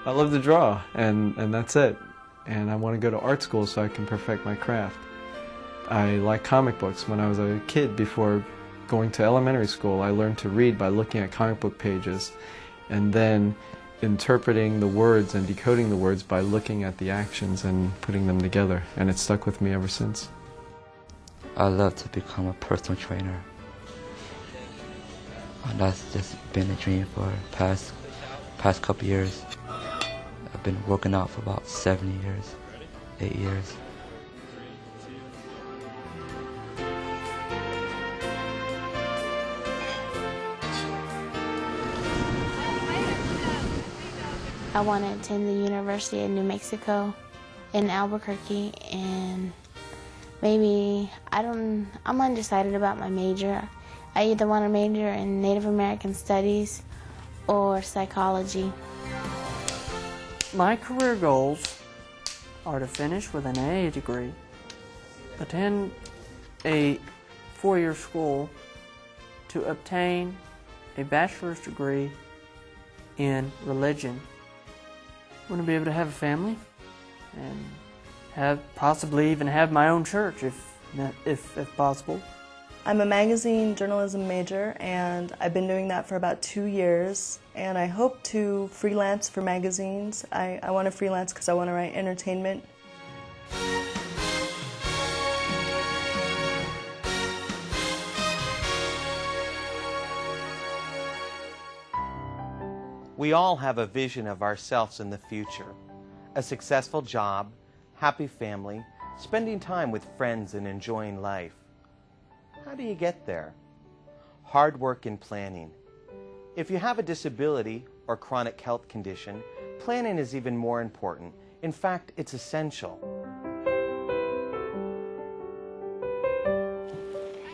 I love to draw, and that's it. And I want to go to art school so I can perfect my craft. I like comic books. When I was a kid, before going to elementary school, I learned to read by looking at comic book pages and then interpreting the words and decoding the words by looking at the actions and putting them together. And it's stuck with me ever since. I love to become a personal trainer. And that's just been a dream for the past couple years. I've been working out for about 7 years, 8 years. I want to attend the University of New Mexico in Albuquerque, and maybe, I'm undecided about my major. I either want to major in Native American Studies or psychology. My career goals are to finish with an AA degree, attend a four-year school to obtain a bachelor's degree in religion. I want to be able to have a family and possibly even have my own church if possible. I'm a magazine journalism major, and I've been doing that for about 2 years, and I hope to freelance for magazines. I want to freelance because I want to write entertainment. We all have a vision of ourselves in the future. A successful job, happy family, spending time with friends and enjoying life. How do you get there? Hard work and planning. If you have a disability or chronic health condition, planning is even more important. In fact, it's essential.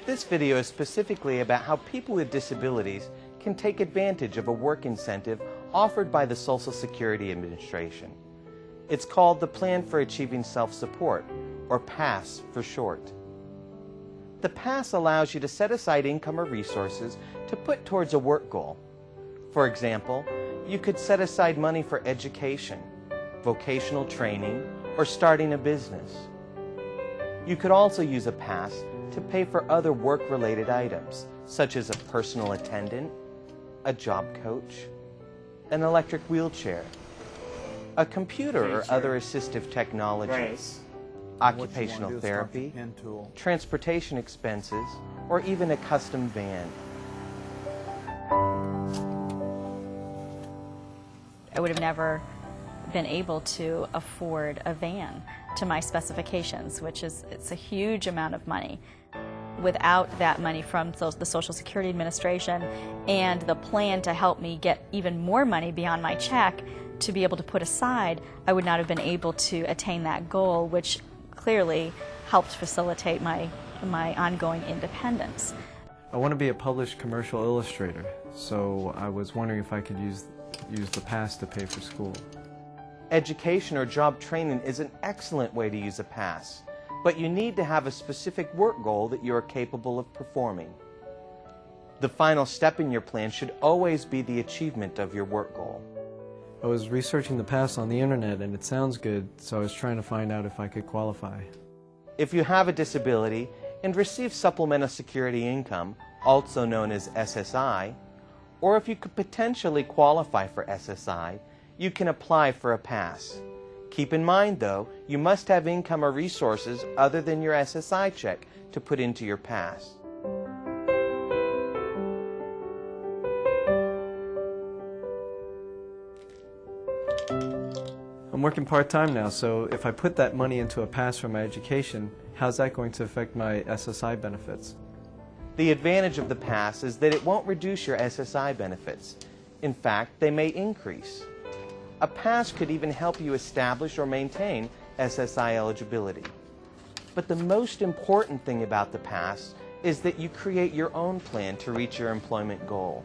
This video is specifically about how people with disabilities can take advantage of a work incentive offered by the Social Security Administration. It's called the Plan for Achieving Self-Support, or PASS for short. The PASS allows you to set aside income or resources to put towards a work goal. For example, you could set aside money for education, vocational training, or starting a business. You could also use a PASS to pay for other work-related items, such as a personal attendant, a job coach, an electric wheelchair, a computer or other assistive technologies, occupational therapy, transportation expenses, or even a custom van. I would have never been able to afford a van to my specifications, it's a huge amount of money. Without that money from the Social Security Administration and the plan to help me get even more money beyond my check to be able to put aside, I would not have been able to attain that goal, which clearly helped facilitate my ongoing independence. I want to be a published commercial illustrator, so I was wondering if I could use the PASS to pay for school. Education or job training is an excellent way to use a PASS, but you need to have a specific work goal that you are capable of performing. The final step in your plan should always be the achievement of your work goal. I was researching the PASS on the internet and it sounds good, so I was trying to find out if I could qualify. If you have a disability and receive supplemental security income, also known as SSI, or if you could potentially qualify for SSI, you can apply for a PASS. Keep in mind, though, you must have income or resources other than your SSI check to put into your PASS. I'm working part-time now, so if I put that money into a PASS for my education, how's that going to affect my SSI benefits? The advantage of the PASS is that it won't reduce your SSI benefits. In fact, they may increase. A PASS could even help you establish or maintain SSI eligibility. But the most important thing about the PASS is that you create your own plan to reach your employment goal.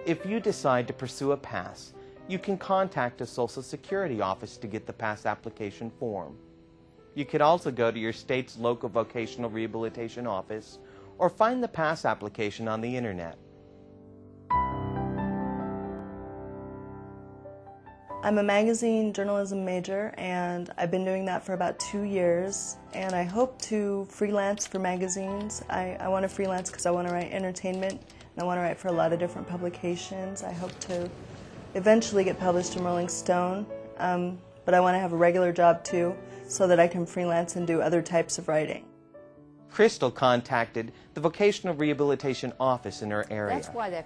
If you decide to pursue a PASS, you can contact a Social Security office to get the PASS application form. You could also go to your state's local vocational rehabilitation office or find the PASS application on the internet. I'm a magazine journalism major, and I've been doing that for about 2 years, and I hope to freelance for magazines. I want to freelance because I want to write entertainment, and I want to write for a lot of different publications. I hope to eventually get published in Rolling Stone, but I want to have a regular job too, so that I can freelance and do other types of writing. Crystal contacted the vocational rehabilitation office in her area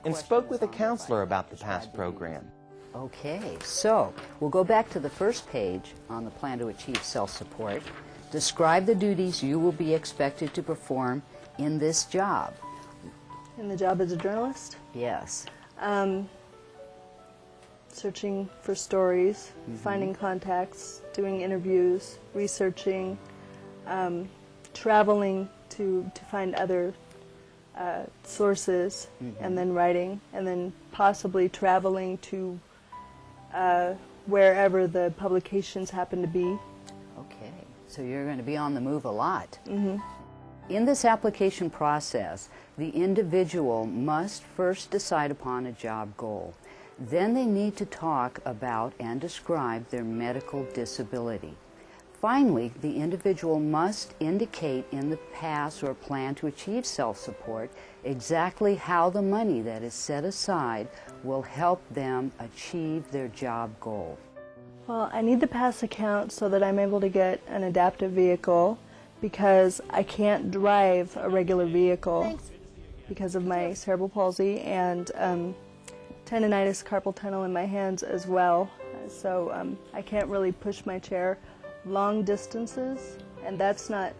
and spoke with a counselor about the PASS program. Okay, so we'll go back to the first page on the plan to achieve self-support. Describe the duties you will be expected to perform in this job. In the job as a journalist? Yes. Searching for stories, finding contacts, doing interviews, researching, traveling to find other sources, and then writing, and then possibly traveling to wherever the publications happen to be. Okay, so you're going to be on the move a lot. In this application process, the individual must first decide upon a job goal. Then they need to talk about and describe their medical disability. Finally, the individual must indicate in the PASS or plan to achieve self-support exactly how the money that is set aside will help them achieve their job goal. Well, I need the PASS account so that I'm able to get an adaptive vehicle, because I can't drive a regular vehicle because of my cerebral palsy and tendonitis, carpal tunnel in my hands as well. So I can't really push my chair long distances, and that's not,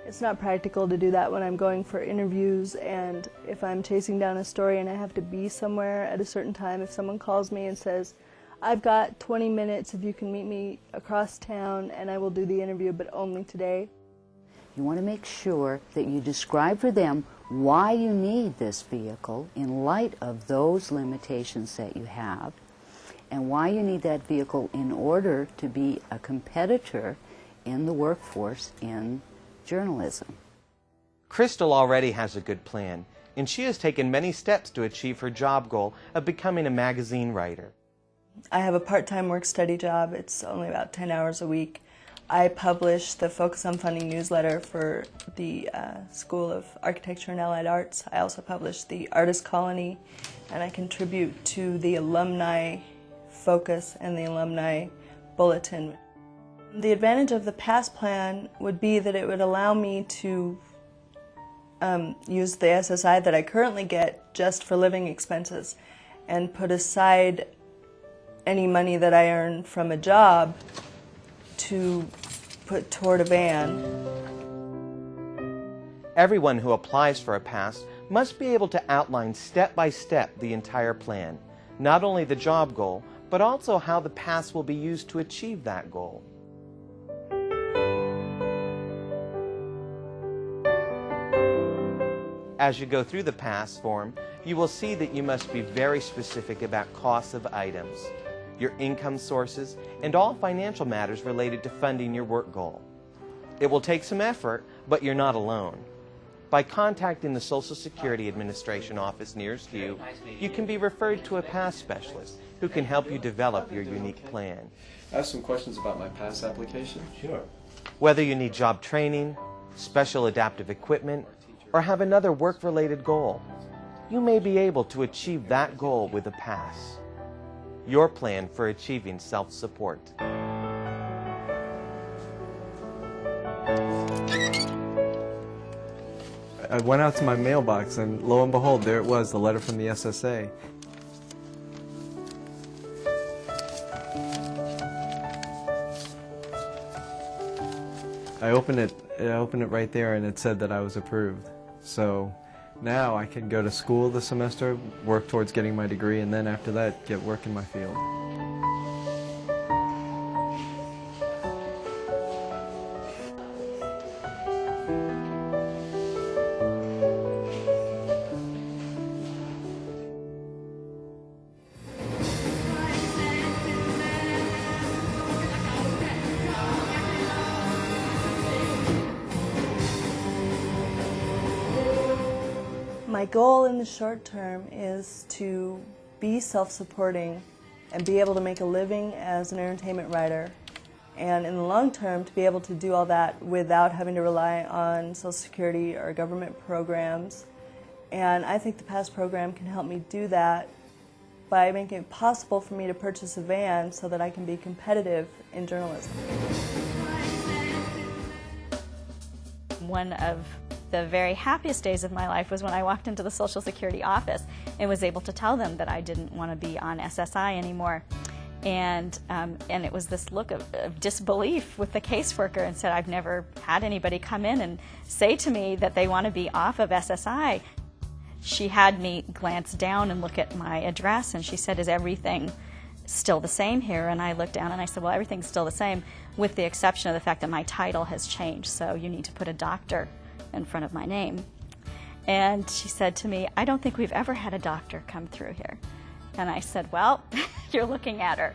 it's not practical to do that when I'm going for interviews, and if I'm chasing down a story and I have to be somewhere at a certain time. If someone calls me and says, I've got 20 minutes if you can meet me across town, and I will do the interview, but only today. You want to make sure that you describe for them why you need this vehicle in light of those limitations that you have, and why you need that vehicle in order to be a competitor in the workforce in journalism. Crystal already has a good plan, and she has taken many steps to achieve her job goal of becoming a magazine writer. I have a part-time work-study job. It's only about 10 hours a week. I publish the Focus on Funding newsletter for the School of Architecture and Allied Arts. I also publish the Artist Colony, and I contribute to the Alumni Focus and the Alumni Bulletin. The advantage of the PASS plan would be that it would allow me to use the SSI that I currently get just for living expenses, and put aside any money that I earn from a job to put toward a van. Everyone who applies for a PASS must be able to outline step by step the entire plan, not only the job goal, but also how the PASS will be used to achieve that goal. As you go through the PASS form, you will see that you must be very specific about costs of items, your income sources, and all financial matters related to funding your work goal. It will take some effort, but you're not alone. By contacting the Social Security Administration office nearest you, you can be referred to a PASS specialist who can help you develop your unique plan. I have some questions about my PASS application. Sure. Whether you need job training, special adaptive equipment, or have another work-related goal, you may be able to achieve that goal with a PASS. Your plan for achieving self-support. I went out to my mailbox, and lo and behold, there it was, the letter from the SSA. I opened it right there, and it said that I was approved. So now I can go to school this semester, work towards getting my degree, and then after that, get work in my field. My goal in the short term is to be self-supporting and be able to make a living as an entertainment writer. And in the long term, to be able to do all that without having to rely on Social Security or government programs. And I think the PASS program can help me do that by making it possible for me to purchase a van so that I can be competitive in journalism. One of the very happiest days of my life was when I walked into the Social Security office and was able to tell them that I didn't want to be on SSI anymore. And it was this look of disbelief with the caseworker, and said, I've never had anybody come in and say to me that they want to be off of SSI. She had me glance down and look at my address, and she said, is everything still the same here? And I looked down and I said, well, everything's still the same, with the exception of the fact that my title has changed, so you need to put a doctor in front of my name. And she said to me, I don't think we've ever had a doctor come through here. And I said, well, you're looking at her.